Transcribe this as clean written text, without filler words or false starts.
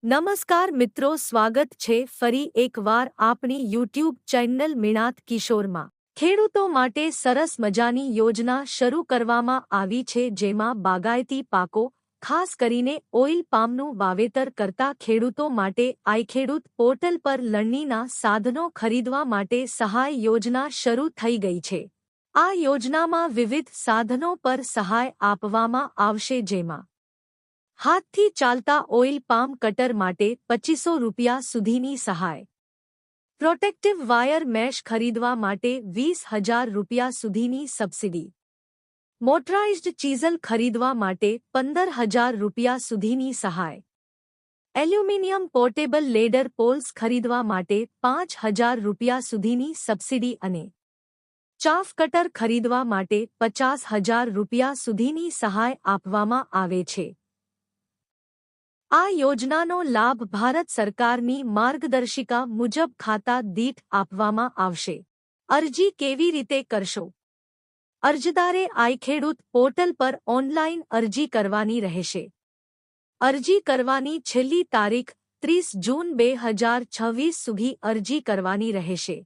નમસ્કાર મિત્રો, સ્વાગત છે ફરી એકવાર આપણી યુટ્યુબ ચેનલ મિણાત કિશોરમાં। ખેડૂતો માટે સરસ મજાની યોજના શરૂ કરવામાં આવી છે, જેમાં બાગાયતી પાકો, ખાસ કરીને ઓઇલ પામનું વાવેતર કરતા ખેડૂતો માટે આઈખેડૂત પોર્ટલ પર લણણીના સાધનો ખરીદવા માટે સહાય યોજના શરૂ થઈ ગઈ છે। આ યોજનામાં વિવિધ સાધનો પર સહાય આપવામાં આવશે, જેમાં હાથથી ચાલતા ઓઇલ પામ કટર માટે ₹2500 સુધીની સહાય, પ્રોટેક્ટિવ વાયર મેશ ખરીદવા માટે ₹20,000 સુધીની સબસિડી, મોટરાઇઝ્ડ ચીઝલ ખરીદવા માટે ₹15,000 સુધીની સહાય, એલ્યુમિનિયમ પોર્ટેબલ લેડર પોલ્સ ખરીદવા માટે ₹5,000 સુધીની સબસિડી અને ચાફ કટર ખરીદવા માટે ₹50,000 સુધીની સહાય આપવામાં આવે છે। આ યોજનાનો લાભ ભારત સરકારની માર્ગદર્શિકા મુજબ ખાતા દીઠ આપવામાં આવશે। અરજી કેવી રીતે કરશો? અરજદારે આઈખેડૂત પોર્ટલ પર ઓનલાઈન અરજી કરવાની રહેશે। અરજી કરવાની છેલ્લી તારીખ 30 જૂન 2026 સુધી અરજી કરવાની રહેશે।